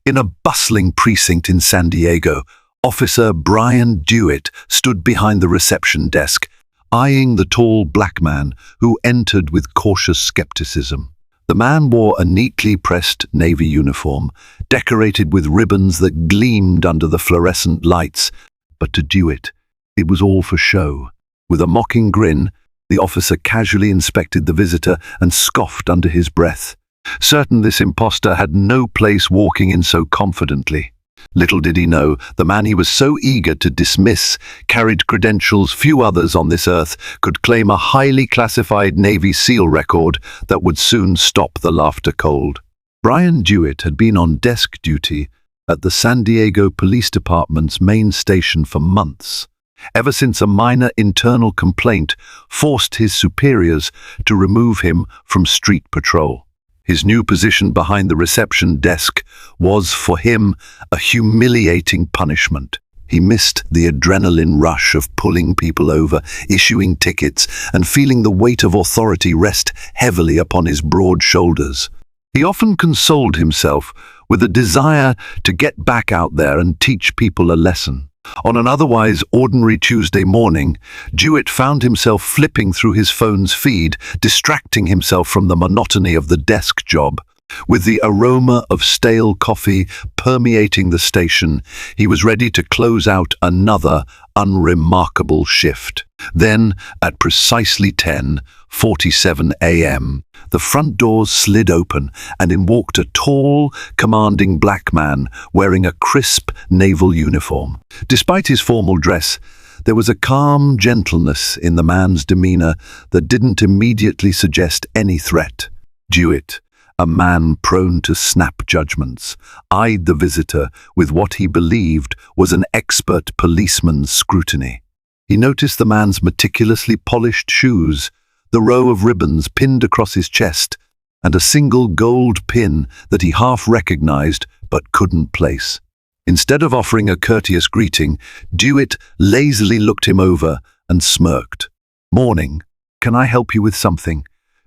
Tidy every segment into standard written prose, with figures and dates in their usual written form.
In a bustling precinct in San Diego, Officer Brian Dewitt stood behind the reception desk, eyeing the tall black man who entered with cautious skepticism. The man wore a neatly pressed navy uniform, decorated with ribbons that gleamed under the fluorescent lights, but to Dewitt, it was all for show. With a mocking grin, the officer casually inspected the visitor and scoffed under his breath, certain this impostor had no place walking in so confidently. Little did he know, the man he was so eager to dismiss carried credentials few others on this earth could claim, a highly classified Navy SEAL record that would soon stop the laughter cold. Brian Dewitt had been on desk duty at the San Diego Police Department's main station for months, ever since a minor internal complaint forced his superiors to remove him from street patrol. His new position behind the reception desk was, for him, a humiliating punishment. He missed the adrenaline rush of pulling people over, issuing tickets, and feeling the weight of authority rest heavily upon his broad shoulders. He often consoled himself with a desire to get back out there and teach people a lesson. On an otherwise ordinary Tuesday morning, Dewitt found himself flipping through his phone's feed, distracting himself from the monotony of the desk job. With the aroma of stale coffee permeating the station, he was ready to close out another unremarkable shift. Then, at precisely 10:47 a.m., the front doors slid open and in walked a tall, commanding black man wearing a crisp naval uniform. Despite his formal dress, there was a calm gentleness in the man's demeanor that didn't immediately suggest any threat. Dewitt, a man prone to snap judgments, eyed the visitor with what he believed was an expert policeman's scrutiny. He noticed the man's meticulously polished shoes, the row of ribbons pinned across his chest, and a single gold pin that he half recognized but couldn't place. Instead of offering a courteous greeting, Dewitt lazily looked him over and smirked. "Morning. Can I help you with something?"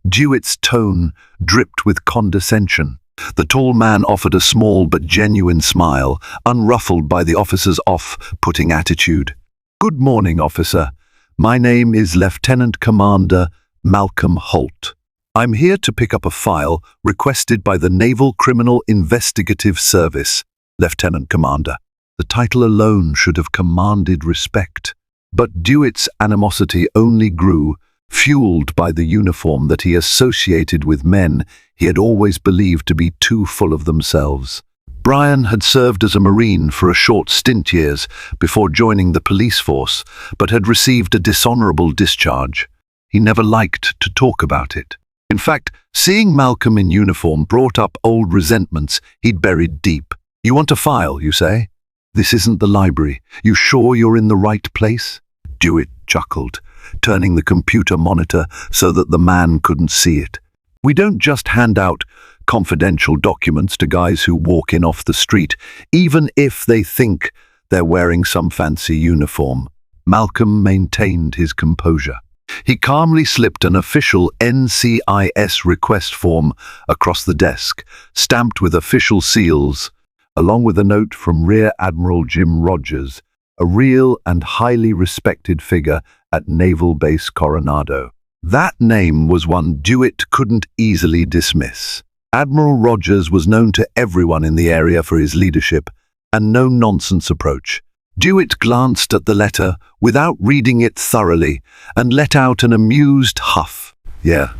Dewitt's tone dripped with condescension. The tall man offered a small but genuine smile, unruffled by the officer's off-putting attitude. "Good morning, officer. My name is Lieutenant Commander Malcolm Holt. I'm here to pick up a file requested by the Naval Criminal Investigative Service, Lieutenant Commander." The title alone should have commanded respect, but Dewitt's animosity only grew, fueled by the uniform that he associated with men he had always believed to be too full of themselves. Brian had served as a Marine for a short stint years before joining the police force, but had received a dishonorable discharge. He never liked to talk about it. In fact, seeing Malcolm in uniform brought up old resentments he'd buried deep. "You want a file, you say? This isn't the library. You sure you're in the right place?" Dewitt chuckled, turning the computer monitor so that the man couldn't see it. "We don't just hand out confidential documents to guys who walk in off the street, even if they think they're wearing some fancy uniform." Malcolm maintained his composure. He calmly slipped an official NCIS request form across the desk, stamped with official seals, along with a note from Rear Admiral Jim Rogers, a real and highly respected figure at Naval Base Coronado. That name was one Dewitt couldn't easily dismiss. Admiral Rogers was known to everyone in the area for his leadership and no-nonsense approach. Dewitt glanced at the letter without reading it thoroughly and let out an amused huff. "Yeah,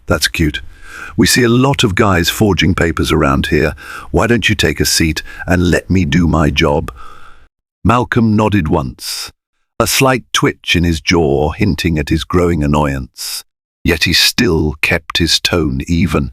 that's cute. We see a lot of guys forging papers around here. Why don't you take a seat and let me do my job?" Malcolm nodded once, a slight twitch in his jaw hinting at his growing annoyance. Yet he still kept his tone even.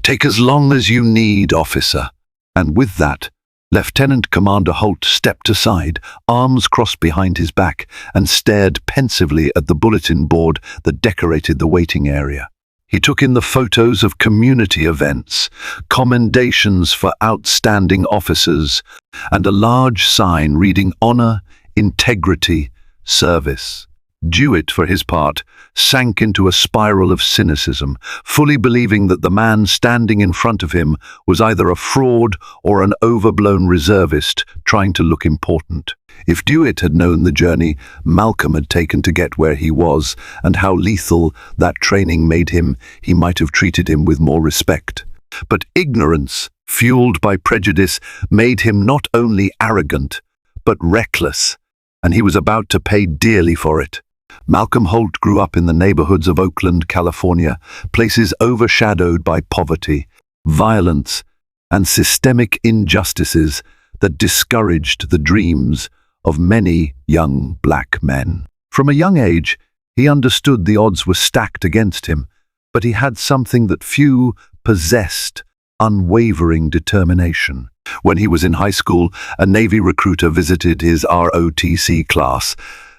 "Take as long as you need, officer." And with that, Lieutenant Commander Holt stepped aside, arms crossed behind his back, and stared pensively at the bulletin board that decorated the waiting area. He took in the photos of community events, commendations for outstanding officers, and a large sign reading "Honor, Integrity, Service." Dewitt, for his part, sank into a spiral of cynicism, fully believing that the man standing in front of him was either a fraud or an overblown reservist trying to look important. If Dewitt had known the journey Malcolm had taken to get where he was and how lethal that training made him, he might have treated him with more respect. But ignorance, fueled by prejudice, made him not only arrogant, but reckless, and he was about to pay dearly for it. Malcolm Holt grew up in the neighborhoods of Oakland, California, places overshadowed by poverty, violence, and systemic injustices that discouraged the dreams of many young black men. From a young age, he understood the odds were stacked against him, but he had something that few possessed: unwavering determination. When he was in high school, a Navy recruiter visited his ROTC class.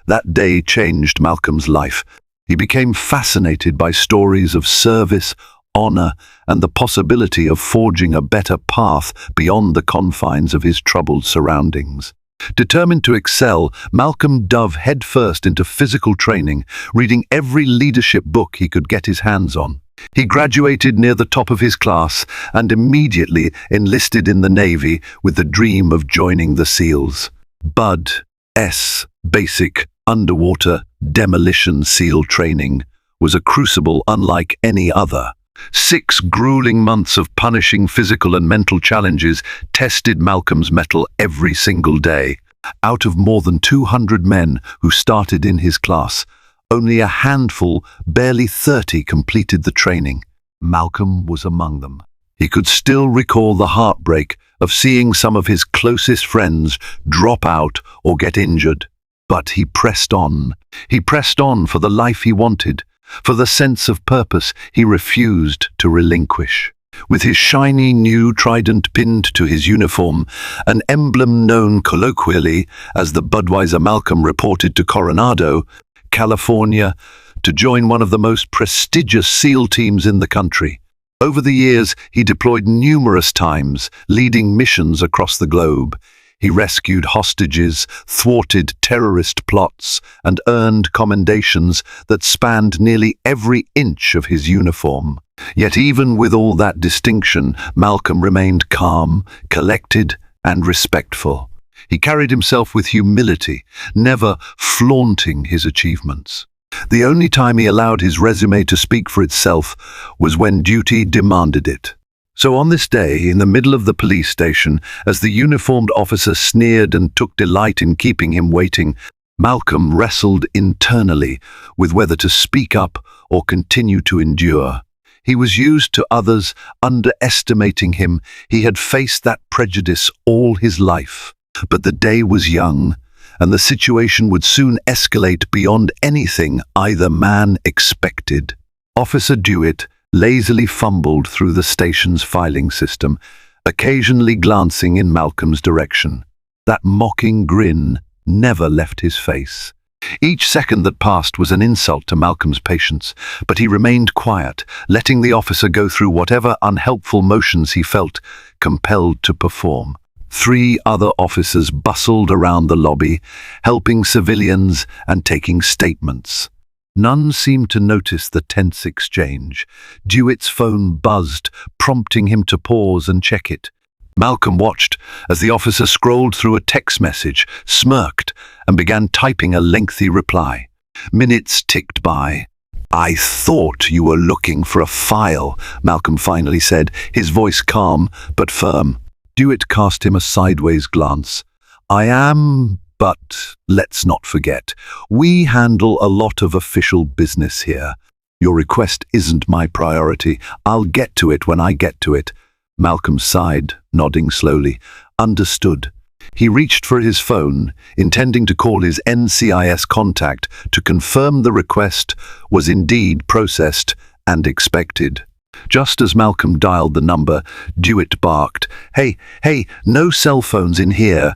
That day changed Malcolm's life. He became fascinated by stories of service, honor, and the possibility of forging a better path beyond the confines of his troubled surroundings. Determined to excel, Malcolm dove headfirst into physical training, reading every leadership book he could get his hands on. He graduated near the top of his class and immediately enlisted in the Navy with the dream of joining the SEALs. BUD/S, Basic Underwater Demolition SEAL Training, was a crucible unlike any other. 6 grueling months of punishing physical and mental challenges tested Malcolm's mettle every single day. Out of more than 200 men who started in his class, only a handful, barely 30, completed the training. Malcolm was among them. He could still recall the heartbreak of seeing some of his closest friends drop out or get injured. But he pressed on. He pressed on for the life he wanted, for the sense of purpose he refused to relinquish. With his shiny new trident pinned to his uniform, an emblem known colloquially as the Budweiser, Malcolm reported to Coronado, California, to join one of the most prestigious SEAL teams in the country. Over the years, he deployed numerous times, leading missions across the globe. He rescued hostages, thwarted terrorist plots, and earned commendations that spanned nearly every inch of his uniform. Yet even with all that distinction, Malcolm remained calm, collected, and respectful. He carried himself with humility, never flaunting his achievements. The only time he allowed his resume to speak for itself was when duty demanded it. So on this day, in the middle of the police station, as the uniformed officer sneered and took delight in keeping him waiting, Malcolm wrestled internally with whether to speak up or continue to endure. He was used to others underestimating him. He had faced that prejudice all his life. But the day was young, and the situation would soon escalate beyond anything either man expected. Officer Dewitt lazily fumbled through the station's filing system, occasionally glancing in Malcolm's direction. That mocking grin never left his face. Each second that passed was an insult to Malcolm's patience, but he remained quiet, letting the officer go through whatever unhelpful motions he felt compelled to perform. 3 other officers bustled around the lobby, helping civilians and taking statements. None seemed to notice the tense exchange. Dewitt's phone buzzed, prompting him to pause and check it. Malcolm watched as the officer scrolled through a text message, smirked, and began typing a lengthy reply. Minutes ticked by. "I thought you were looking for a file," Malcolm finally said, his voice calm but firm. Dewitt cast him a sideways glance. "I am, but let's not forget, we handle a lot of official business here. Your request isn't my priority. I'll get to it when I get to it." Malcolm sighed, nodding slowly. Understood. He reached for his phone, intending to call his NCIS contact to confirm the request was indeed processed and expected. Just as Malcolm dialed the number, Dewitt barked, Hey, no cell phones in here.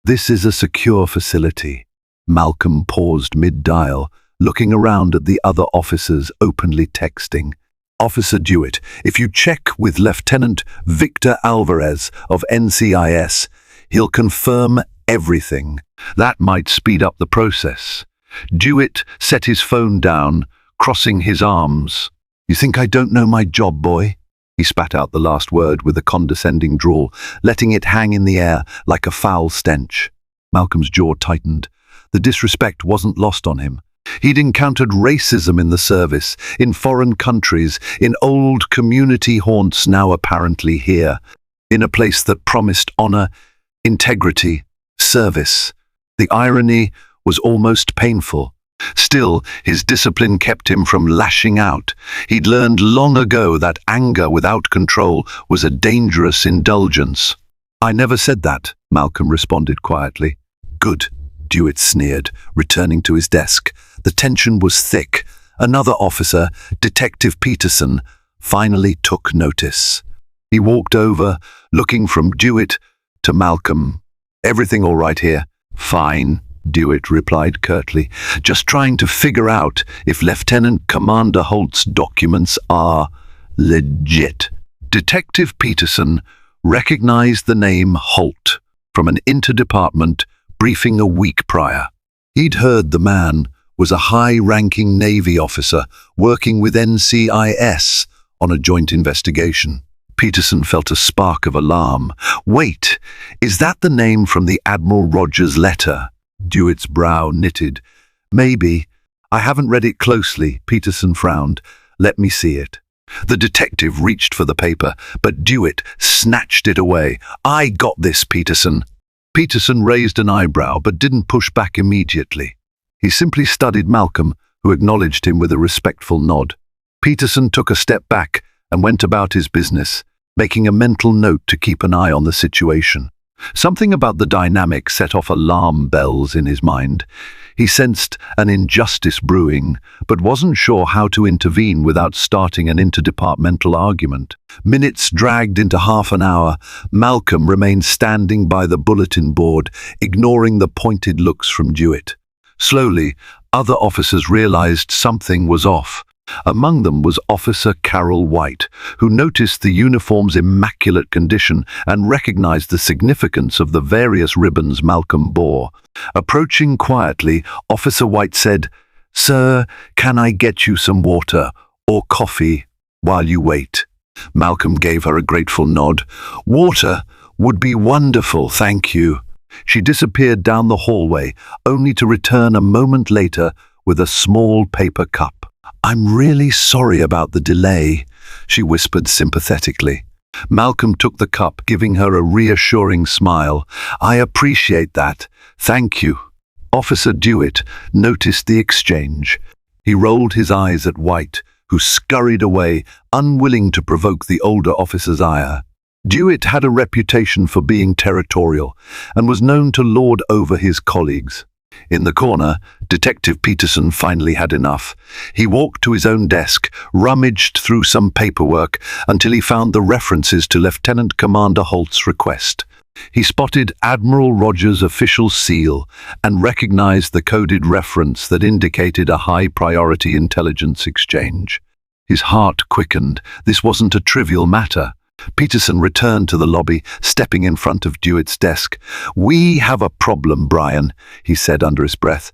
This is a secure facility." Malcolm paused mid-dial, looking around at the other officers openly texting. "Officer Dewitt, if you check with Lieutenant Victor Alvarez of NCIS, he'll confirm everything. That might speed up the process." Dewitt set his phone down, crossing his arms. "You think I don't know my job, boy?" He spat out the last word with a condescending drawl, letting it hang in the air like a foul stench. Malcolm's jaw tightened. The disrespect wasn't lost on him. He'd encountered racism in the service, in foreign countries, in old community haunts now apparently here, in a place that promised honor, integrity, service. The irony was almost painful. Still, his discipline kept him from lashing out. He'd learned long ago that anger without control was a dangerous indulgence. "I never said that," Malcolm responded quietly. "Good," Dewitt sneered, returning to his desk. The tension was thick. Another officer, Detective Peterson, finally took notice. He walked over, looking from Dewitt to Malcolm. "Everything all right here?" "Fine," Dewitt replied curtly, "just trying to figure out if Lieutenant Commander Holt's documents are legit." Detective Peterson recognized the name Holt from an interdepartment briefing a week prior. He'd heard the man was a high-ranking Navy officer working with NCIS on a joint investigation. Peterson felt a spark of alarm. "Wait, is that the name from the Admiral Rogers letter?" Dewitt's brow knitted. "Maybe. I haven't read it closely," Peterson frowned. "Let me see it." The detective reached for the paper, but Dewitt snatched it away. "I got this, Peterson." Peterson raised an eyebrow but didn't push back immediately. He simply studied Malcolm, who acknowledged him with a respectful nod. Peterson took a step back and went about his business, making a mental note to keep an eye on the situation. Something about the dynamic set off alarm bells in his mind. He sensed an injustice brewing, but wasn't sure how to intervene without starting an interdepartmental argument. Minutes dragged into half an hour. Malcolm remained standing by the bulletin board, ignoring the pointed looks from Dewitt. Slowly, other officers realized something was off. Among them was Officer Carol White, who noticed the uniform's immaculate condition and recognized the significance of the various ribbons Malcolm bore. Approaching quietly, Officer White said, "Sir, can I get you some water or coffee while you wait?" Malcolm gave her a grateful nod. "Water would be wonderful, thank you." She disappeared down the hallway, only to return a moment later with a small paper cup. "I'm really sorry about the delay," she whispered sympathetically. Malcolm took the cup, giving her a reassuring smile. "I appreciate that. Thank you." Officer Dewitt noticed the exchange. He rolled his eyes at White, who scurried away, unwilling to provoke the older officer's ire. Dewitt had a reputation for being territorial and was known to lord over his colleagues. In the corner, Detective Peterson finally had enough. He walked to his own desk, rummaged through some paperwork until he found the references to Lieutenant Commander Holt's request. He spotted Admiral Rogers' official seal and recognized the coded reference that indicated a high-priority intelligence exchange. His heart quickened. This wasn't a trivial matter. Peterson returned to the lobby, stepping in front of Dewitt's desk. "We have a problem, Brian," he said under his breath.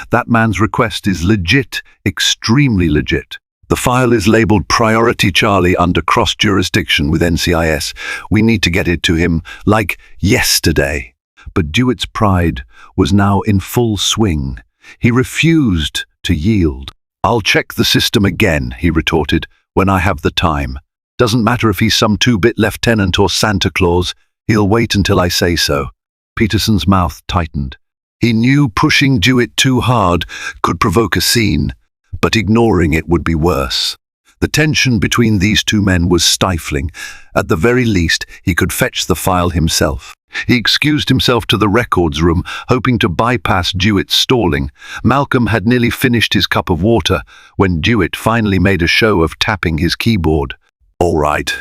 "That man's request is legit, extremely legit. The file is labeled Priority Charlie under cross-jurisdiction with NCIS. We need to get it to him, like yesterday." But Dewitt's pride was now in full swing. He refused to yield. "I'll check the system again," he retorted, "when I have the time. Doesn't matter if he's some two-bit lieutenant or Santa Claus, he'll wait until I say so." Peterson's mouth tightened. He knew pushing Dewitt too hard could provoke a scene, but ignoring it would be worse. The tension between these two men was stifling. At the very least, he could fetch the file himself. He excused himself to the records room, hoping to bypass Dewitt's stalling. Malcolm had nearly finished his cup of water when Dewitt finally made a show of tapping his keyboard. "All right,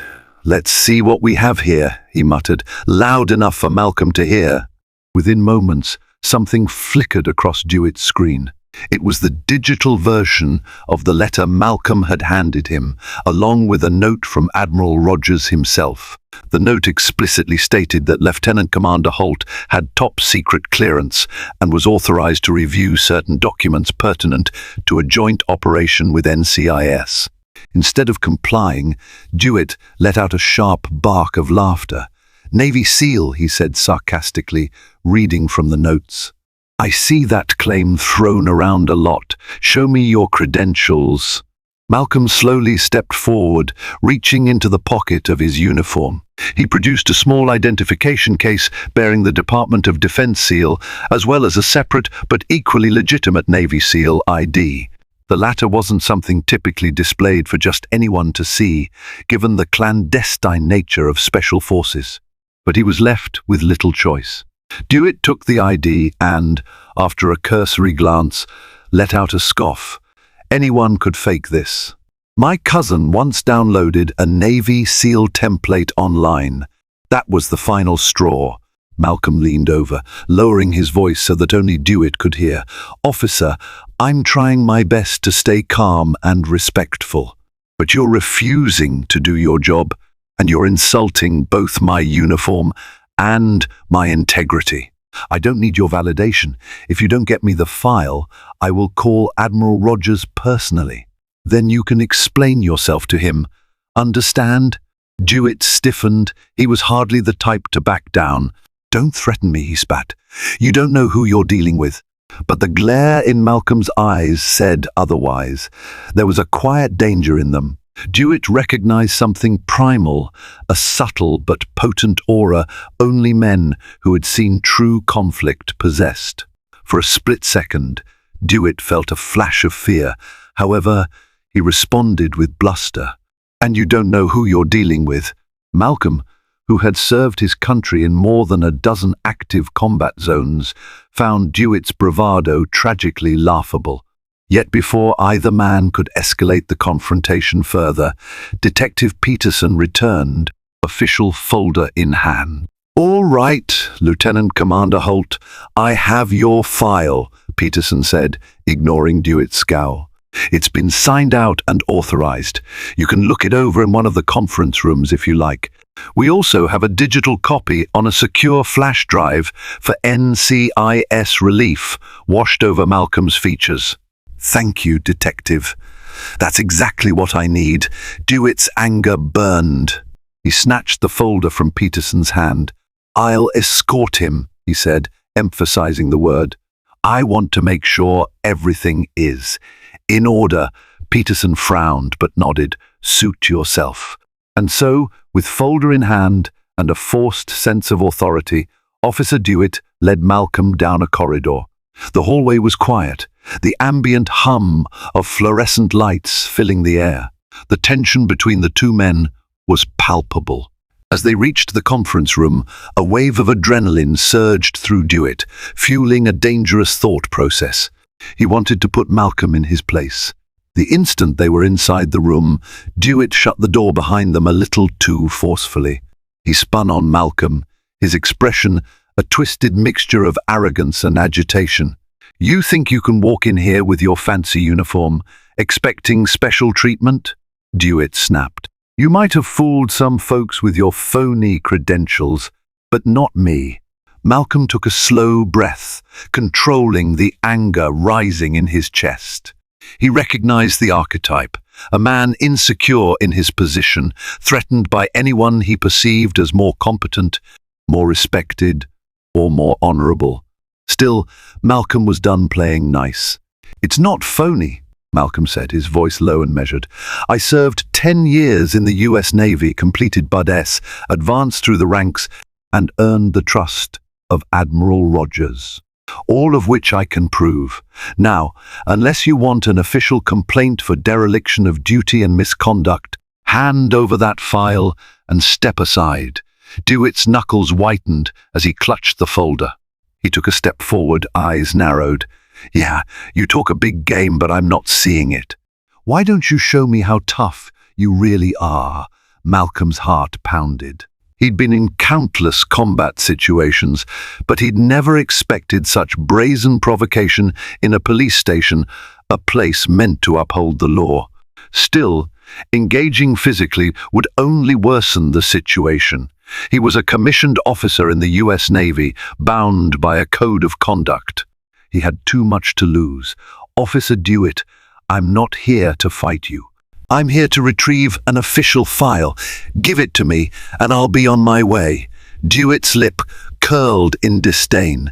let's see what we have here," he muttered, loud enough for Malcolm to hear. Within moments, something flickered across Dewitt's screen. It was the digital version of the letter Malcolm had handed him, along with a note from Admiral Rogers himself. The note explicitly stated that Lieutenant Commander Holt had top-secret clearance and was authorized to review certain documents pertinent to a joint operation with NCIS. Instead of complying, Dewitt let out a sharp bark of laughter. "Navy SEAL," he said sarcastically, reading from the notes. "I see that claim thrown around a lot. Show me your credentials." Malcolm slowly stepped forward, reaching into the pocket of his uniform. He produced a small identification case bearing the Department of Defense seal, as well as a separate but equally legitimate Navy SEAL ID. The latter wasn't something typically displayed for just anyone to see, given the clandestine nature of special forces. But he was left with little choice. Dewitt took the ID and, after a cursory glance, let out a scoff. Anyone could fake this. "My cousin once downloaded a Navy SEAL template online. That was the final straw." Malcolm leaned over, lowering his voice so that only Dewitt could hear. "Officer, I'm trying my best to stay calm and respectful, but you're refusing to do your job, and you're insulting both my uniform and my integrity. I don't need your validation. If you don't get me the file, I will call Admiral Rogers personally. Then you can explain yourself to him. Understand?" Dewitt stiffened. He was hardly the type to back down. "Don't threaten me," he spat. "You don't know who you're dealing with." But the glare in Malcolm's eyes said otherwise. There was a quiet danger in them. Dewitt recognized something primal, a subtle but potent aura only men who had seen true conflict possessed. For a split second, Dewitt felt a flash of fear. However, he responded with bluster. "And you don't know who you're dealing with?" Malcolm, who had served his country in more than a dozen active combat zones, found Dewitt's bravado tragically laughable. Yet before either man could escalate the confrontation further, Detective Peterson returned, official folder in hand. "All right, Lieutenant Commander Holt, I have your file," Peterson said, ignoring Dewitt's scowl. "It's been signed out and authorized. You can look it over in one of the conference rooms if you like. We also have a digital copy on a secure flash drive for NCIS relief, washed over Malcolm's features." "Thank you, Detective. That's exactly what I need." Dewitt's anger burned. He snatched the folder from Peterson's hand. "I'll escort him," he said, emphasizing the word. "I want to make sure everything is in order." Peterson frowned but nodded. "Suit yourself." And so, with folder in hand and a forced sense of authority, Officer Dewitt led Malcolm down a corridor. The hallway was quiet, the ambient hum of fluorescent lights filling the air. The tension between the two men was palpable. As they reached the conference room, a wave of adrenaline surged through Dewitt, fueling a dangerous thought process. He wanted to put Malcolm in his place. The instant they were inside the room, Dewitt shut the door behind them a little too forcefully. He spun on Malcolm, his expression a twisted mixture of arrogance and agitation. "You think you can walk in here with your fancy uniform, expecting special treatment?" Dewitt snapped. "You might have fooled some folks with your phony credentials, but not me." Malcolm took a slow breath, controlling the anger rising in his chest. He recognized the archetype, a man insecure in his position, threatened by anyone he perceived as more competent, more respected, or more honorable. Still, Malcolm was done playing nice. "It's not phony," Malcolm said, his voice low and measured. "I served 10 years in the US Navy, completed Bud S, advanced through the ranks, and earned the trust of Admiral Rogers. All of which I can prove. Now, unless you want an official complaint for dereliction of duty and misconduct, hand over that file and step aside." Dewitt's knuckles whitened as he clutched the folder. He took a step forward, eyes narrowed. "Yeah, you talk a big game, but I'm not seeing it." "Why don't you show me how tough you really are?" Malcolm's heart pounded. He'd been in countless combat situations, but he'd never expected such brazen provocation in a police station, a place meant to uphold the law. Still, engaging physically would only worsen the situation. He was a commissioned officer in the US Navy, bound by a code of conduct. He had too much to lose. "Officer Dewitt, I'm not here to fight you. I'm here to retrieve an official file. Give it to me, and I'll be on my way." Dewitt's lip curled in disdain.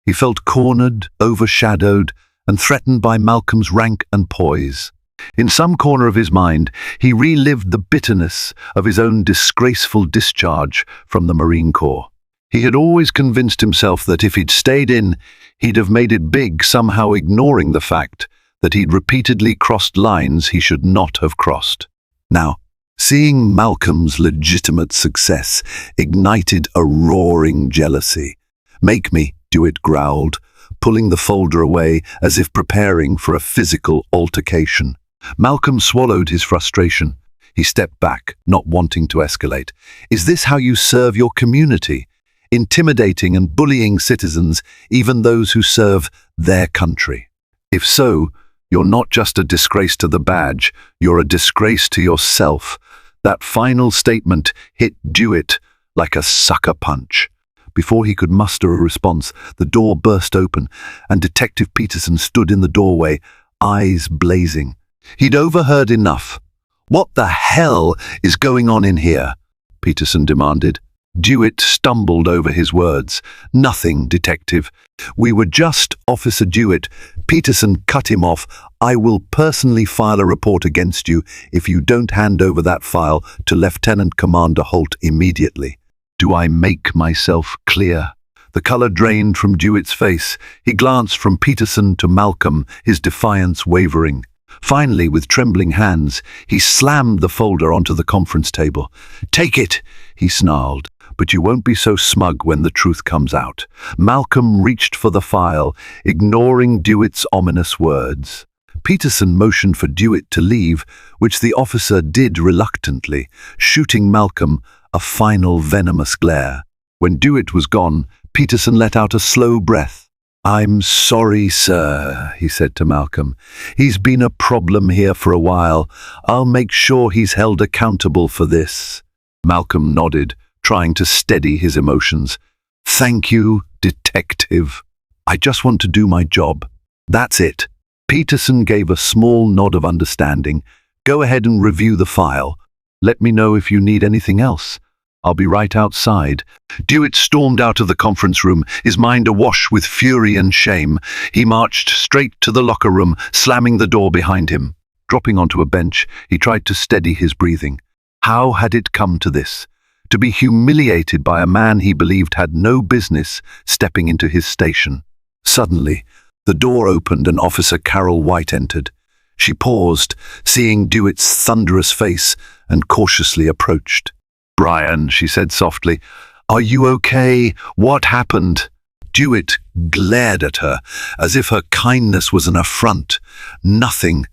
He felt cornered, overshadowed, and threatened by Malcolm's rank and poise. In some corner of his mind, he relived the bitterness of his own disgraceful discharge from the Marine Corps. He had always convinced himself that if he'd stayed in, he'd have made it big, somehow ignoring the fact that he'd repeatedly crossed lines he should not have crossed. Now, seeing Malcolm's legitimate success ignited a roaring jealousy. "Make me," Dewitt growled, pulling the folder away as if preparing for a physical altercation. Malcolm swallowed his frustration. He stepped back, not wanting to escalate. "Is this how you serve your community? Intimidating and bullying citizens, even those who serve their country? If so, you're not just a disgrace to the badge, you're a disgrace to yourself." That final statement hit Dewitt like a sucker punch. Before he could muster a response, the door burst open, and Detective Peterson stood in the doorway, eyes blazing. He'd overheard enough. "What the hell is going on in here?" Peterson demanded. Dewitt stumbled over his words. "Nothing, Detective. We were just..." "Officer Dewitt," Peterson cut him off. "I will personally file a report against you if you don't hand over that file to Lieutenant Commander Holt immediately." "Do I make myself clear?" The color drained from Dewitt's face. He glanced from Peterson to Malcolm, his defiance wavering. Finally, with trembling hands, he slammed the folder onto the conference table. "Take it," he snarled. "But you won't be so smug when the truth comes out." Malcolm reached for the file, ignoring Dewitt's ominous words. Peterson motioned for Dewitt to leave, which the officer did reluctantly, shooting Malcolm a final venomous glare. When Dewitt was gone, Peterson let out a slow breath. "I'm sorry, sir," he said to Malcolm. "He's been a problem here for a while. I'll make sure he's held accountable for this." Malcolm nodded, trying to steady his emotions. "Thank you, Detective. I just want to do my job. That's it." Peterson gave a small nod of understanding. "Go ahead and review the file. Let me know if you need anything else. I'll be right outside." Dewitt stormed out of the conference room, his mind awash with fury and shame. He marched straight to the locker room, slamming the door behind him. Dropping onto a bench, he tried to steady his breathing. How had it come to this? To be humiliated by a man he believed had no business stepping into his station. Suddenly, the door opened and Officer Carol White entered. She paused, seeing Dewitt's thunderous face, and cautiously approached. "Brian," she said softly, "are you okay? What happened?" Dewitt glared at her, as if her kindness was an affront. "Nothing.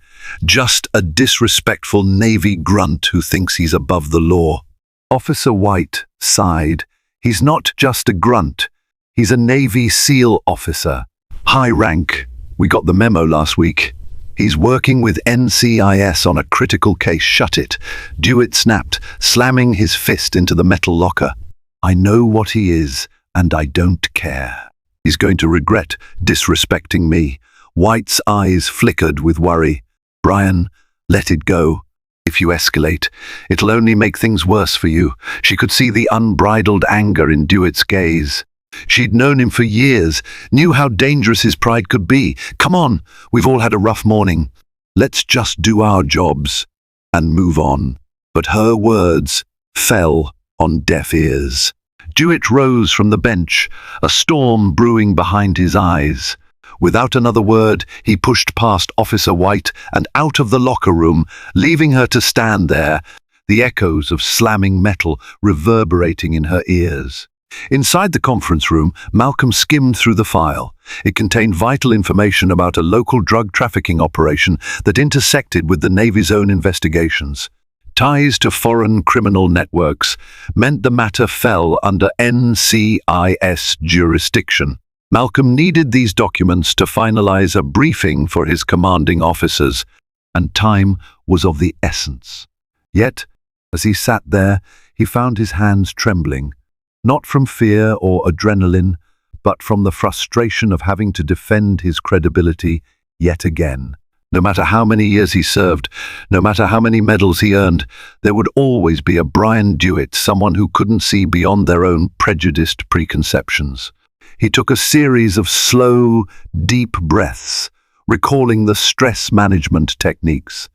Just a disrespectful Navy grunt who thinks he's above the law." Officer White sighed. "He's not just a grunt. He's a Navy SEAL officer. High rank. We got the memo last week. He's working with NCIS on a critical case." "Shut it," Dewitt snapped, slamming his fist into the metal locker. "I know what he is, and I don't care. He's going to regret disrespecting me." White's eyes flickered with worry. "Brian, let it go. If you escalate, it'll only make things worse for you." She could see the unbridled anger in Dewitt's gaze. She'd known him for years, knew how dangerous his pride could be. "Come on, we've all had a rough morning. Let's just do our jobs and move on." But her words fell on deaf ears. Dewitt rose from the bench, a storm brewing behind his eyes. Without another word, he pushed past Officer White and out of the locker room, leaving her to stand there, the echoes of slamming metal reverberating in her ears. Inside the conference room, Malcolm skimmed through the file. It contained vital information about a local drug trafficking operation that intersected with the Navy's own investigations. Ties to foreign criminal networks meant the matter fell under NCIS jurisdiction. Malcolm needed these documents to finalize a briefing for his commanding officers, and time was of the essence. Yet, as he sat there, he found his hands trembling, not from fear or adrenaline, but from the frustration of having to defend his credibility yet again. No matter how many years he served, no matter how many medals he earned, there would always be a Brian Dewitt, someone who couldn't see beyond their own prejudiced preconceptions. He took a series of slow, deep breaths, recalling the stress management techniques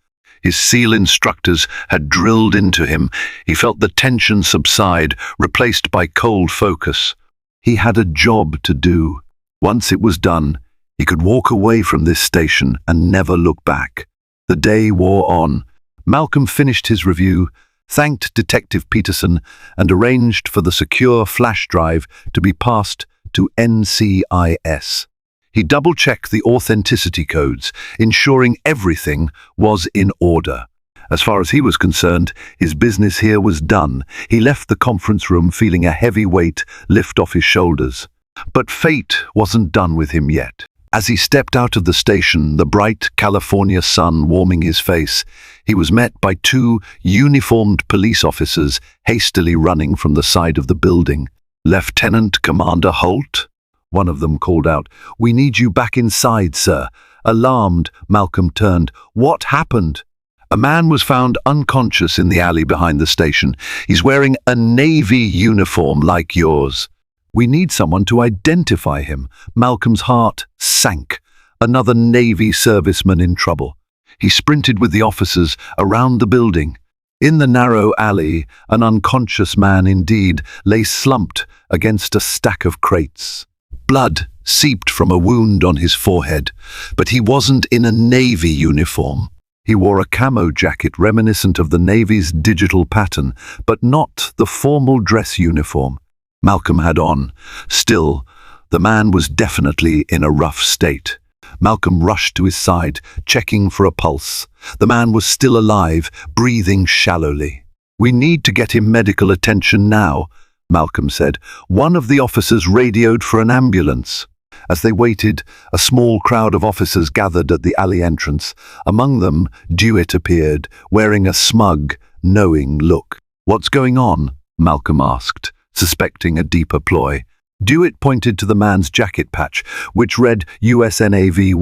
his SEAL instructors had drilled into him. He felt the tension subside, replaced by cold focus. He had a job to do. Once it was done, he could walk away from this station and never look back. The day wore on. Malcolm finished his review, thanked Detective Peterson, and arranged for the secure flash drive to be passed to NCIS. He double-checked the authenticity codes, ensuring everything was in order. As far as he was concerned, his business here was done. He left the conference room feeling a heavy weight lift off his shoulders. But fate wasn't done with him yet. As he stepped out of the station, the bright California sun warming his face, he was met by two uniformed police officers hastily running from the side of the building. "Lieutenant Commander Holt?" One of them called out. "We need you back inside, sir." Alarmed, Malcolm turned. "What happened?" A man was found unconscious in the alley behind the station. "He's wearing a Navy uniform like yours." "We need someone to identify him." Malcolm's heart sank. Another Navy serviceman in trouble. He sprinted with the officers around the building. In the narrow alley, an unconscious man indeed lay slumped against a stack of crates. Blood seeped from a wound on his forehead, but he wasn't in a Navy uniform. He wore a camo jacket reminiscent of the Navy's digital pattern, but not the formal dress uniform Malcolm had on. Still, the man was definitely in a rough state. Malcolm rushed to his side, checking for a pulse. The man was still alive, breathing shallowly. "We need to get him medical attention now," Malcolm said. One of the officers radioed for an ambulance. As they waited, a small crowd of officers gathered at the alley entrance. Among them, Dewitt appeared, wearing a smug, knowing look. "What's going on?" Malcolm asked, suspecting a deeper ploy. Dewitt pointed to the man's jacket patch, which read USNAVY.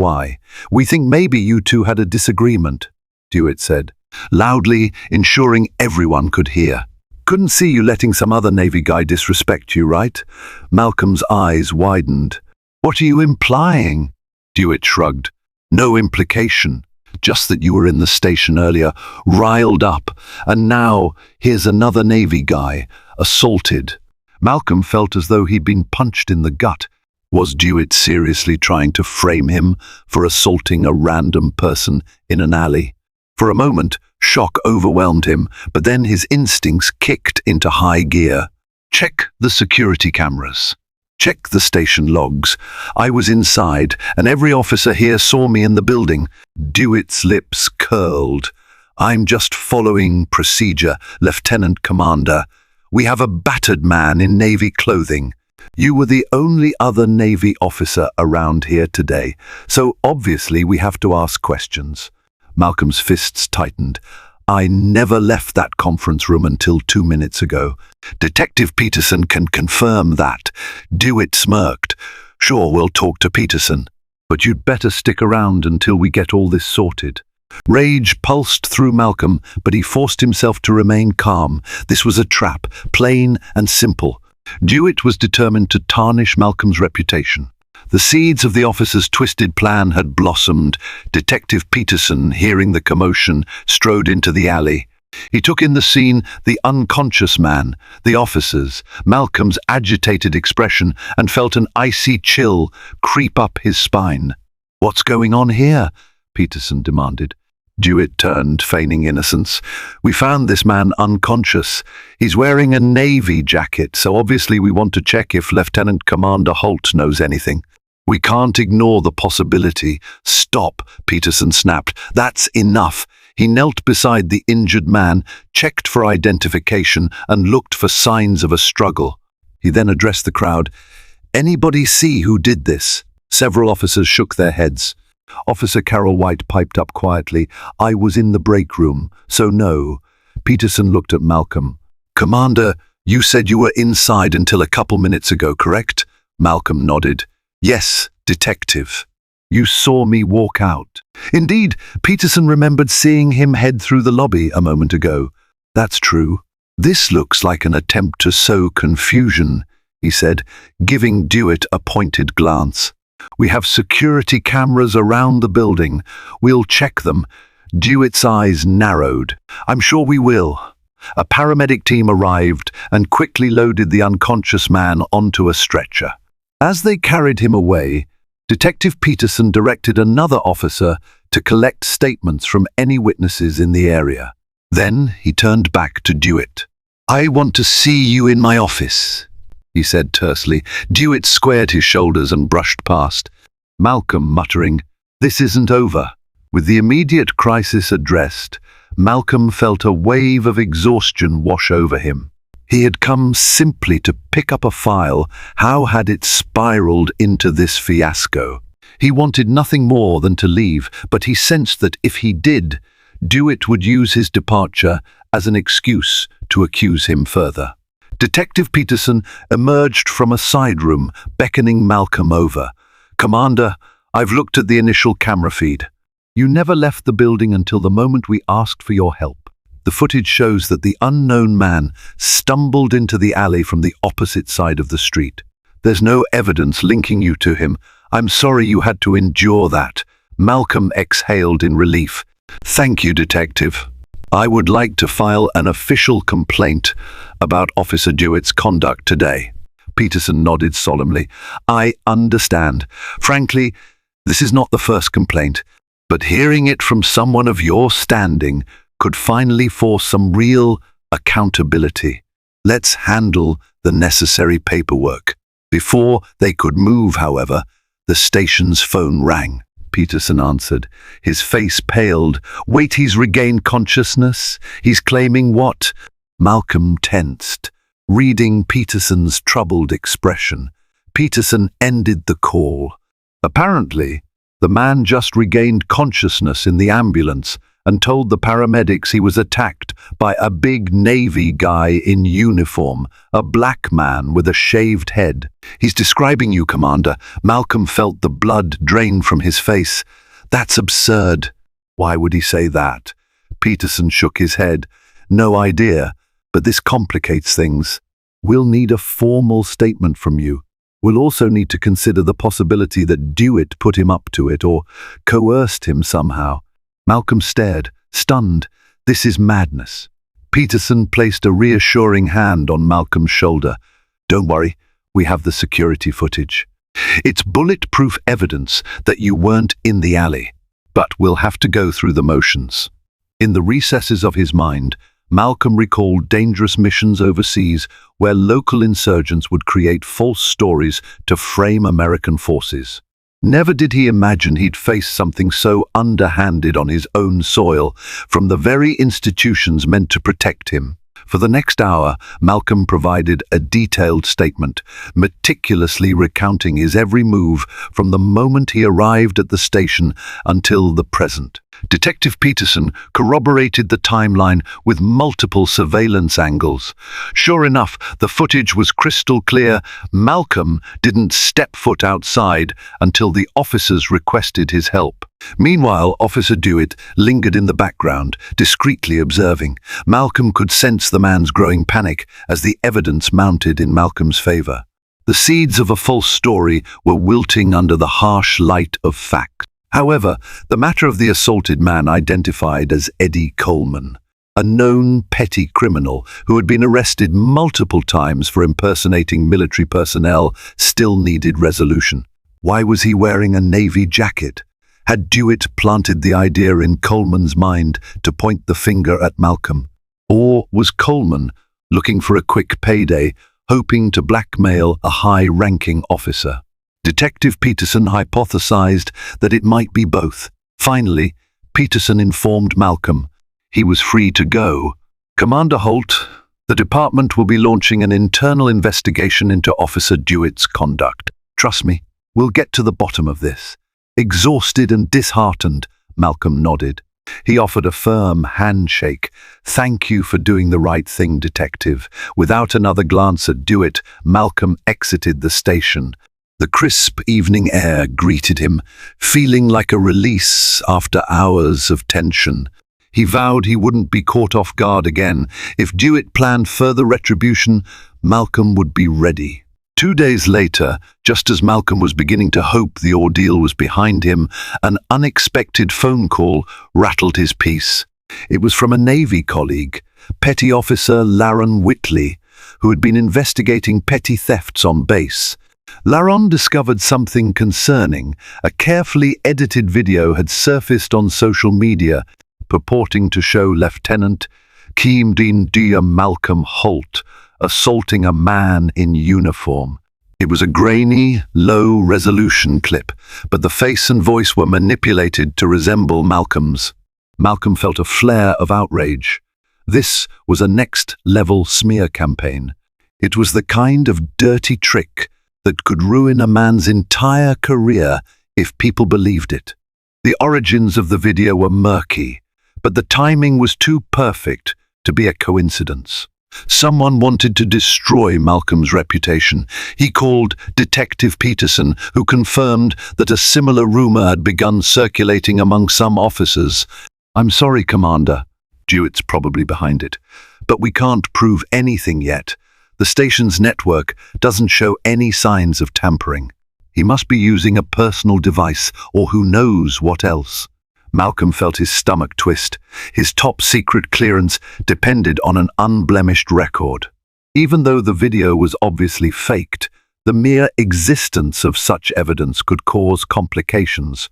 "We think maybe you two had a disagreement," Dewitt said, loudly, ensuring everyone could hear. "Couldn't see you letting some other Navy guy disrespect you, right?" Malcolm's eyes widened. "What are you implying?" Dewitt shrugged. "No implication. Just that you were in the station earlier, riled up, and now here's another Navy guy, assaulted." Malcolm felt as though he'd been punched in the gut. Was Dewitt seriously trying to frame him for assaulting a random person in an alley? For a moment, shock overwhelmed him, but then his instincts kicked into high gear. "Check the security cameras. Check the station logs. I was inside, and every officer here saw me in the building." Dewitt's lips curled. "I'm just following procedure, Lieutenant Commander. We have a battered man in Navy clothing. You were the only other Navy officer around here today, so obviously we have to ask questions." Malcolm's fists tightened. "I never left that conference room until 2 minutes ago. Detective Peterson can confirm that." Dewitt smirked. "Sure, we'll talk to Peterson, but you'd better stick around until we get all this sorted." Rage pulsed through Malcolm, but he forced himself to remain calm. This was a trap, plain and simple. Dewitt was determined to tarnish Malcolm's reputation. The seeds of the officer's twisted plan had blossomed. Detective Peterson, hearing the commotion, strode into the alley. He took in the scene, the unconscious man, the officers, Malcolm's agitated expression, and felt an icy chill creep up his spine. "What's going on here?" Peterson demanded. Dewitt turned, feigning innocence. "We found this man unconscious. He's wearing a Navy jacket, so obviously we want to check if Lieutenant Commander Holt knows anything. We can't ignore the possibility." "Stop," Peterson snapped. "That's enough. He knelt beside the injured man, checked for identification, and looked for signs of a struggle. He then addressed the crowd. "Anybody see who did this?" Several officers shook their heads. Officer Carol White piped up quietly, "I was in the break room, so no." Peterson looked at Malcolm. "Commander, you said you were inside until a couple minutes ago, correct?" Malcolm nodded. "Yes, detective. You saw me walk out." Indeed, Peterson remembered seeing him head through the lobby a moment ago. "That's true. This looks like an attempt to sow confusion," he said, giving Dewitt a pointed glance. "We have security cameras around the building. We'll check them." Dewitt's eyes narrowed. "I'm sure we will." A paramedic team arrived and quickly loaded the unconscious man onto a stretcher. As they carried him away, Detective Peterson directed another officer to collect statements from any witnesses in the area. Then he turned back to Dewitt. "I want to see you in my office," he said tersely. Dewitt squared his shoulders and brushed past, Malcolm muttering, "This isn't over." With the immediate crisis addressed, Malcolm felt a wave of exhaustion wash over him. He had come simply to pick up a file. How had it spiraled into this fiasco? He wanted nothing more than to leave, but he sensed that if he did, Dewitt would use his departure as an excuse to accuse him further. Detective Peterson emerged from a side room, beckoning Malcolm over. "Commander, I've looked at the initial camera feed. You never left the building until the moment we asked for your help. The footage shows that the unknown man stumbled into the alley from the opposite side of the street. There's no evidence linking you to him. I'm sorry you had to endure that." Malcolm exhaled in relief. "Thank you, Detective. I would like to file an official complaint about Officer Dewitt's conduct today." Peterson nodded solemnly. "I understand. Frankly, this is not the first complaint, but hearing it from someone of your standing could finally force some real accountability. Let's handle the necessary paperwork." Before they could move, however, the station's phone rang. Peterson answered. His face paled. "Wait, he's regained consciousness? He's claiming what?" Malcolm tensed, reading Peterson's troubled expression. Peterson ended the call. Apparently, the man just regained consciousness in the ambulance and told the paramedics he was attacked by a big Navy guy in uniform, a black man with a shaved head. "He's describing you, Commander." Malcolm felt the blood drain from his face. "That's absurd." "Why would he say that?" Peterson shook his head. "No idea, but this complicates things. We'll need a formal statement from you. We'll also need to consider the possibility that Dewitt put him up to it or coerced him somehow." Malcolm stared, stunned. "This is madness." Peterson placed a reassuring hand on Malcolm's shoulder. "Don't worry, we have the security footage. It's bulletproof evidence that you weren't in the alley, but we'll have to go through the motions." In the recesses of his mind, Malcolm recalled dangerous missions overseas where local insurgents would create false stories to frame American forces. Never did he imagine he'd face something so underhanded on his own soil from the very institutions meant to protect him. For the next hour, Malcolm provided a detailed statement, meticulously recounting his every move from the moment he arrived at the station until the present. Detective Peterson corroborated the timeline with multiple surveillance angles. Sure enough, the footage was crystal clear. Malcolm didn't step foot outside until the officers requested his help. Meanwhile, Officer Dewitt lingered in the background, discreetly observing. Malcolm could sense the man's growing panic as the evidence mounted in Malcolm's favor. The seeds of a false story were wilting under the harsh light of fact. However, the matter of the assaulted man identified as Eddie Coleman, a known petty criminal who had been arrested multiple times for impersonating military personnel, still needed resolution. Why was he wearing a Navy jacket? Had Dewitt planted the idea in Coleman's mind to point the finger at Malcolm? Or was Coleman looking for a quick payday, hoping to blackmail a high-ranking officer? Detective Peterson hypothesized that it might be both. Finally, Peterson informed Malcolm he was free to go. "Commander Holt, the department will be launching an internal investigation into Officer Dewitt's conduct. Trust me, we'll get to the bottom of this." Exhausted and disheartened, Malcolm nodded. He offered a firm handshake. "Thank you for doing the right thing, detective." Without another glance at Dewitt, Malcolm exited the station. The crisp evening air greeted him, feeling like a release after hours of tension. He vowed he wouldn't be caught off guard again. If Dewitt planned further retribution, Malcolm would be ready. 2 days later, just as Malcolm was beginning to hope the ordeal was behind him, an unexpected phone call rattled his peace. It was from a Navy colleague, Petty Officer Laron Whitley, who had been investigating petty thefts on base. Laron discovered something concerning. A carefully edited video had surfaced on social media, purporting to show Lieutenant Keemdeen Malcolm Holt assaulting a man in uniform. It was a grainy, low-resolution clip, but the face and voice were manipulated to resemble Malcolm's. Malcolm felt a flare of outrage. This was a next-level smear campaign. It was the kind of dirty trick that could ruin a man's entire career if people believed it. The origins of the video were murky, but the timing was too perfect to be a coincidence. Someone wanted to destroy Malcolm's reputation. He called Detective Peterson, who confirmed that a similar rumor had begun circulating among some officers. "I'm sorry, Commander. Dewitt's probably behind it. But we can't prove anything yet. The station's network doesn't show any signs of tampering. He must be using a personal device, or who knows what else." Malcolm felt his stomach twist. His top-secret clearance depended on an unblemished record. Even though the video was obviously faked, the mere existence of such evidence could cause complications.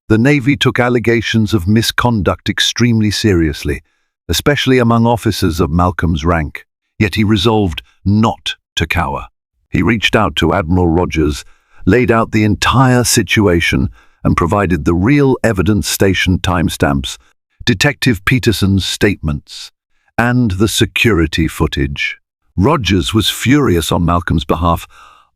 The Navy took allegations of misconduct extremely seriously, especially among officers of Malcolm's rank. Yet he resolved not to cower. He reached out to Admiral Rogers, laid out the entire situation, and provided the real evidence station timestamps, Detective Peterson's statements, and the security footage. Rogers was furious on Malcolm's behalf.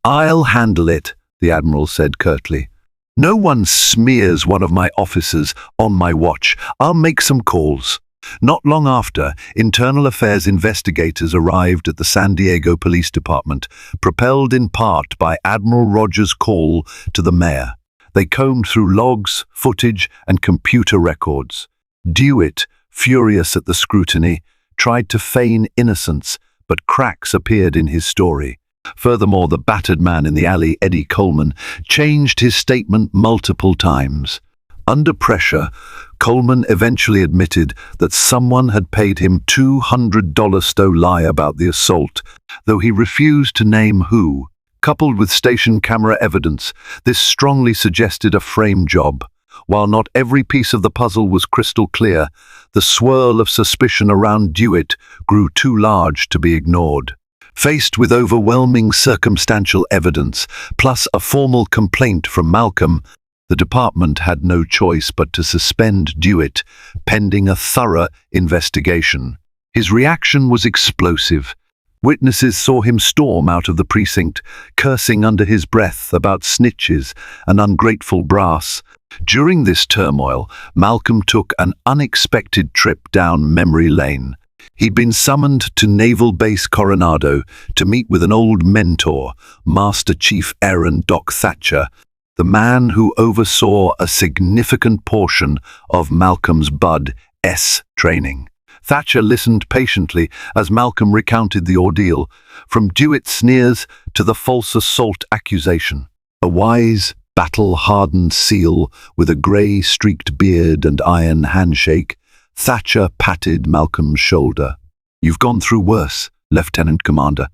"I'll handle it," the Admiral said curtly. "No one smears one of my officers on my watch. I'll make some calls." Not long after, Internal Affairs investigators arrived at the San Diego Police Department, propelled in part by Admiral Rogers' call to the mayor. They combed through logs, footage, and computer records. Dewitt, furious at the scrutiny, tried to feign innocence, but cracks appeared in his story. Furthermore, the battered man in the alley, Eddie Coleman, changed his statement multiple times. Under pressure, Coleman eventually admitted that someone had paid him $200 to lie about the assault, though he refused to name who. Coupled with station camera evidence, this strongly suggested a frame job. While not every piece of the puzzle was crystal clear, the swirl of suspicion around Dewitt grew too large to be ignored. Faced with overwhelming circumstantial evidence, plus a formal complaint from Malcolm, the department had no choice but to suspend Dewitt, pending a thorough investigation. His reaction was explosive. Witnesses saw him storm out of the precinct, cursing under his breath about snitches and ungrateful brass. During this turmoil, Malcolm took an unexpected trip down memory lane. He'd been summoned to Naval Base Coronado to meet with an old mentor, Master Chief Aaron Doc Thatcher, the man who oversaw a significant portion of Malcolm's Bud S training. Thatcher listened patiently as Malcolm recounted the ordeal, from Dewitt's sneers to the false assault accusation. A wise, battle-hardened SEAL with a grey-streaked beard and iron handshake, Thatcher patted Malcolm's shoulder. "You've gone through worse, Lieutenant Commander.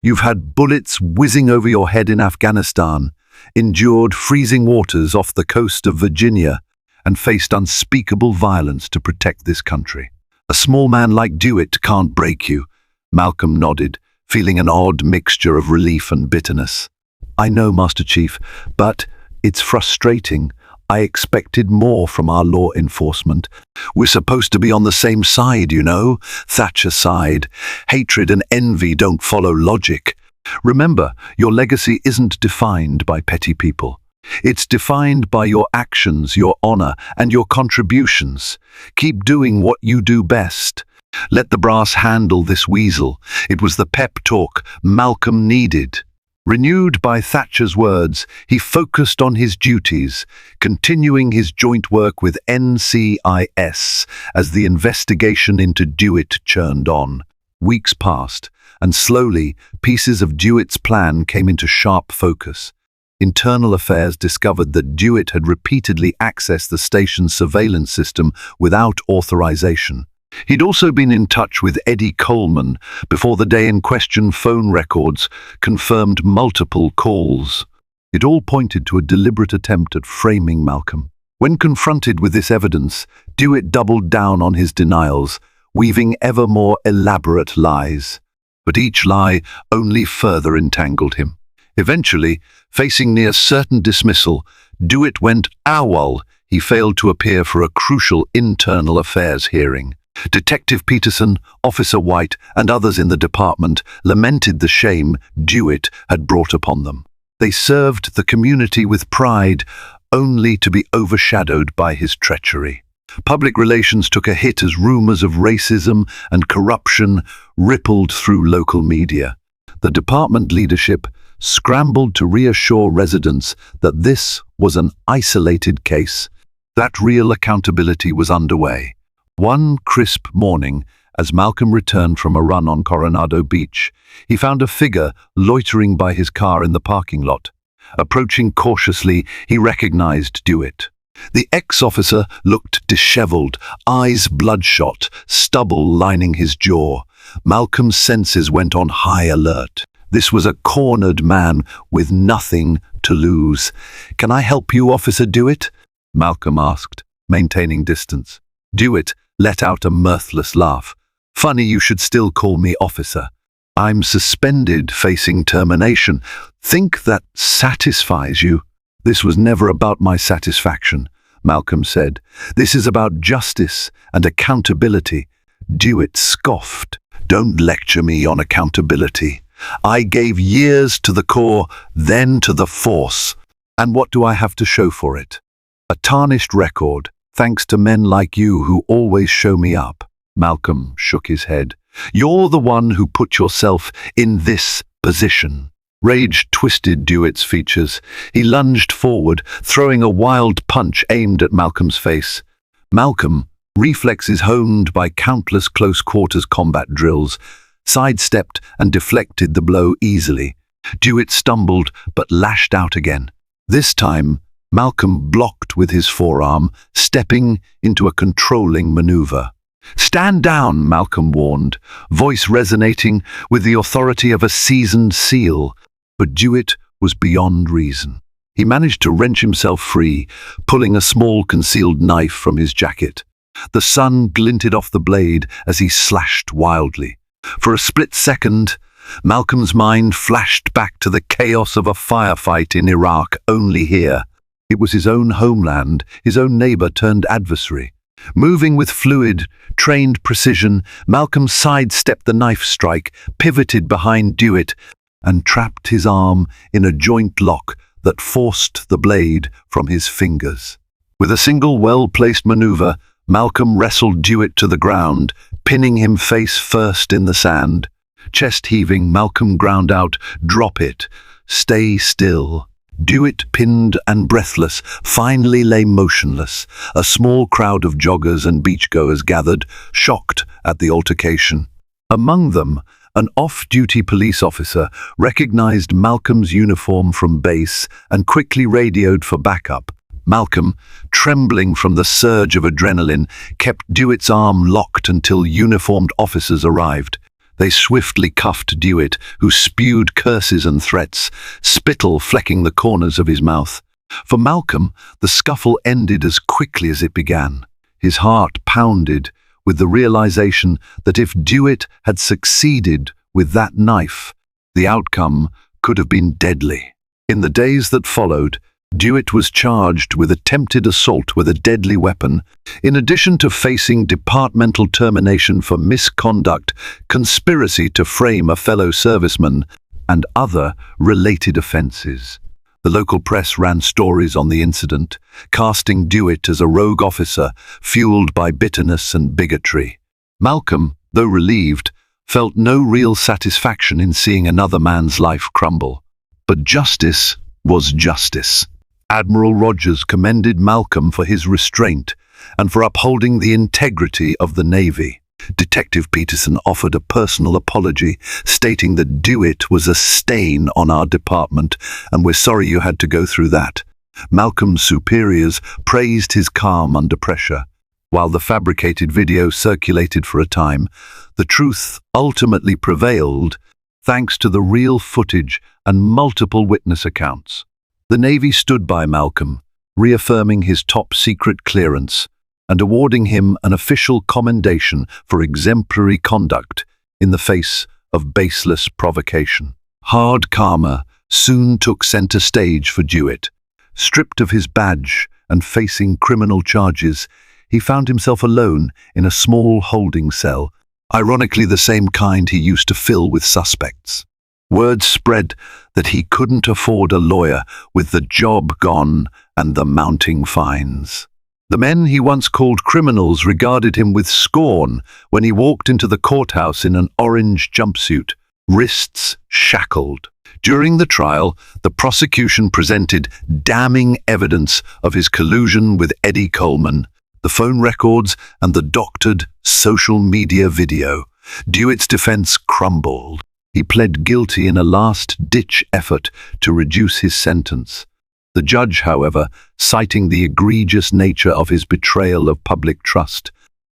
You've had bullets whizzing over your head in Afghanistan, endured freezing waters off the coast of Virginia, and faced unspeakable violence to protect this country. A small man like Dewitt can't break you." Malcolm nodded, feeling an odd mixture of relief and bitterness. "I know, Master Chief, but it's frustrating. I expected more from our law enforcement. We're supposed to be on the same side, you know? Thatcher sighed. Hatred and envy don't follow logic. Remember, your legacy isn't defined by petty people. It's defined by your actions, your honor, and your contributions. Keep doing what you do best. Let the brass handle this weasel. It was the pep talk Malcolm needed. Renewed by Thatcher's words, he focused on his duties, continuing his joint work with NCIS as the investigation into Dewitt churned on. Weeks passed, and slowly, pieces of Dewitt's plan came into sharp focus. Internal Affairs discovered that Dewitt had repeatedly accessed the station's surveillance system without authorization. He'd also been in touch with Eddie Coleman before the day in question. Phone records confirmed multiple calls. It all pointed to a deliberate attempt at framing Malcolm. When confronted with this evidence, Dewitt doubled down on his denials, weaving ever more elaborate lies. But each lie only further entangled him. Eventually, facing near certain dismissal, Dewitt went AWOL. He failed to appear for a crucial internal affairs hearing. Detective Peterson, Officer White, and others in the department lamented the shame Dewitt had brought upon them. They served the community with pride, only to be overshadowed by his treachery. Public relations took a hit as rumors of racism and corruption rippled through local media. The department leadership scrambled to reassure residents that this was an isolated case, that real accountability was underway. One crisp morning, as Malcolm returned from a run on Coronado Beach, he found a figure loitering by his car in the parking lot. Approaching cautiously, he recognized Dewitt. The ex-officer looked disheveled, eyes bloodshot, stubble lining his jaw. Malcolm's senses went on high alert. This was a cornered man with nothing to lose. "Can I help you, Officer Dewitt?" Malcolm asked, maintaining distance. Dewitt let out a mirthless laugh. "Funny you should still call me officer. I'm suspended, facing termination. Think that satisfies you?" "This was never about my satisfaction," Malcolm said. "This is about justice and accountability." Dewitt scoffed. "Don't lecture me on accountability. I gave years to the Corps, then to the Force. And what do I have to show for it? A tarnished record, thanks to men like you who always show me up." Malcolm shook his head. "You're the one who put yourself in this position." Rage twisted Dewitt's features. He lunged forward, throwing a wild punch aimed at Malcolm's face. Malcolm, reflexes honed by countless close-quarters combat drills, sidestepped and deflected the blow easily. Dewitt stumbled but lashed out again. This time, Malcolm blocked with his forearm, stepping into a controlling maneuver. "Stand down," Malcolm warned, voice resonating with the authority of a seasoned SEAL. But Dewitt was beyond reason. He managed to wrench himself free, pulling a small concealed knife from his jacket. The sun glinted off the blade as he slashed wildly. For a split second, Malcolm's mind flashed back to the chaos of a firefight in Iraq, only here. It was his own homeland, his own neighbor turned adversary. Moving with fluid, trained precision, Malcolm sidestepped the knife strike, pivoted behind Dewitt, and trapped his arm in a joint lock that forced the blade from his fingers. With a single well-placed maneuver, Malcolm wrestled Dewitt to the ground, pinning him face first in the sand. Chest heaving, Malcolm ground out, "Drop it. Stay still." Dewitt, pinned and breathless, finally lay motionless. A small crowd of joggers and beachgoers gathered, shocked at the altercation. Among them, an off-duty police officer recognized Malcolm's uniform from base and quickly radioed for backup. Malcolm, trembling from the surge of adrenaline, kept Dewitt's arm locked until uniformed officers arrived. They swiftly cuffed Dewitt, who spewed curses and threats, spittle flecking the corners of his mouth. For Malcolm, the scuffle ended as quickly as it began. His heart pounded with the realization that if Dewitt had succeeded with that knife, the outcome could have been deadly. In the days that followed, Dewitt was charged with attempted assault with a deadly weapon, in addition to facing departmental termination for misconduct, conspiracy to frame a fellow serviceman, and other related offences. The local press ran stories on the incident, casting Dewitt as a rogue officer fueled by bitterness and bigotry. Malcolm, though relieved, felt no real satisfaction in seeing another man's life crumble. But justice was justice. Admiral Rogers commended Malcolm for his restraint and for upholding the integrity of the Navy. Detective Peterson offered a personal apology, stating that Dewitt was a stain on our department, and we're sorry you had to go through that. Malcolm's superiors praised his calm under pressure. While the fabricated video circulated for a time, the truth ultimately prevailed, thanks to the real footage and multiple witness accounts. The Navy stood by Malcolm, reaffirming his top-secret clearance and awarding him an official commendation for exemplary conduct in the face of baseless provocation. Hard karma soon took center stage for Dewitt. Stripped of his badge and facing criminal charges, he found himself alone in a small holding cell, ironically the same kind he used to fill with suspects. Word spread that he couldn't afford a lawyer with the job gone and the mounting fines. The men he once called criminals regarded him with scorn when he walked into the courthouse in an orange jumpsuit, wrists shackled. During the trial, the prosecution presented damning evidence of his collusion with Eddie Coleman, the phone records and the doctored social media video. Dewitt's defense crumbled. He pled guilty in a last-ditch effort to reduce his sentence. The judge, however, citing the egregious nature of his betrayal of public trust,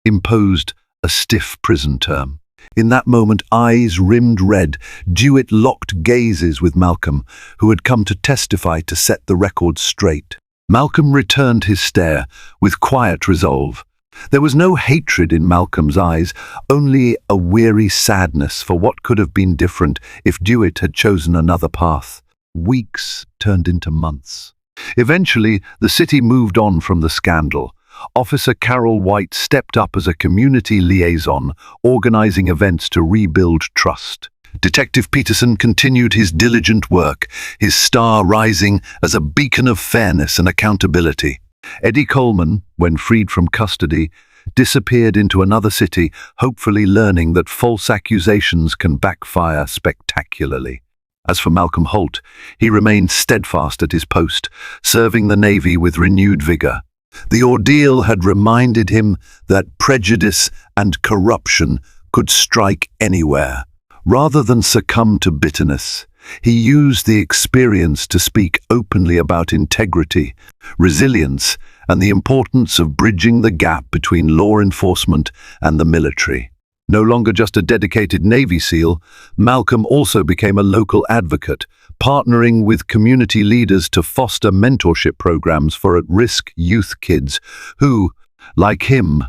imposed a stiff prison term. In that moment, eyes rimmed red, Dewitt locked gazes with Malcolm, who had come to testify to set the record straight. Malcolm returned his stare with quiet resolve. There was no hatred in Malcolm's eyes, only a weary sadness for what could have been different if Dewitt had chosen another path. Weeks turned into months. Eventually, the city moved on from the scandal. Officer Carol White stepped up as a community liaison, organizing events to rebuild trust. Detective Peterson continued his diligent work, his star rising as a beacon of fairness and accountability. Eddie Coleman, when freed from custody, disappeared into another city, hopefully learning that false accusations can backfire spectacularly. As for Malcolm Holt, he remained steadfast at his post, serving the Navy with renewed vigor. The ordeal had reminded him that prejudice and corruption could strike anywhere. Rather than succumb to bitterness, he used the experience to speak openly about integrity, resilience, and the importance of bridging the gap between law enforcement and the military. No longer just a dedicated Navy SEAL, Malcolm also became a local advocate, partnering with community leaders to foster mentorship programs for at-risk youth kids who, like him,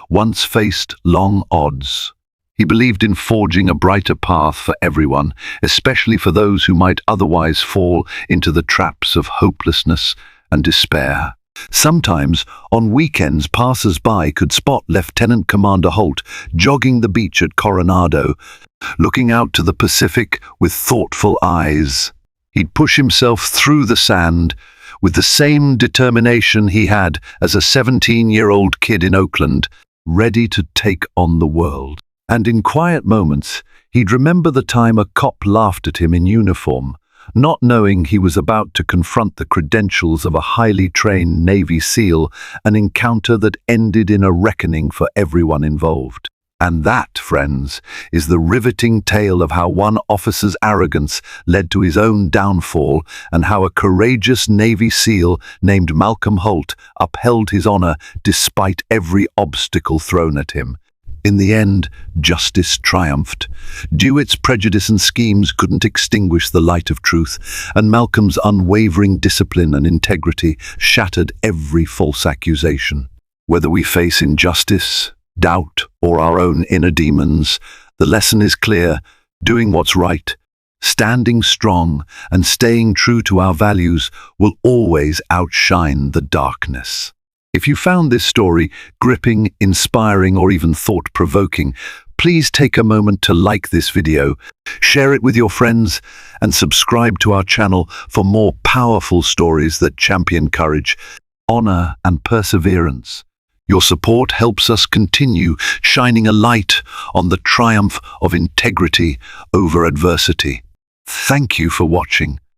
once faced long odds. He believed in forging a brighter path for everyone, especially for those who might otherwise fall into the traps of hopelessness and despair. Sometimes, on weekends, passers-by could spot Lieutenant Commander Holt jogging the beach at Coronado, looking out to the Pacific with thoughtful eyes. He'd push himself through the sand with the same determination he had as a 17-year-old kid in Oakland, ready to take on the world. And in quiet moments, he'd remember the time a cop laughed at him in uniform, not knowing he was about to confront the credentials of a highly trained Navy SEAL, an encounter that ended in a reckoning for everyone involved. And that, friends, is the riveting tale of how one officer's arrogance led to his own downfall and how a courageous Navy SEAL named Malcolm Holt upheld his honor despite every obstacle thrown at him. In the end, justice triumphed. Dewitt's prejudice and schemes couldn't extinguish the light of truth, and Malcolm's unwavering discipline and integrity shattered every false accusation. Whether we face injustice, doubt, or our own inner demons, the lesson is clear: doing what's right, Standing strong and staying true to our values will always outshine the darkness. If you found this story gripping, inspiring, or even thought-provoking, please take a moment to like this video, share it with your friends, and subscribe to our channel for more powerful stories that champion courage, honor, and perseverance. Your support helps us continue shining a light on the triumph of integrity over adversity. Thank you for watching.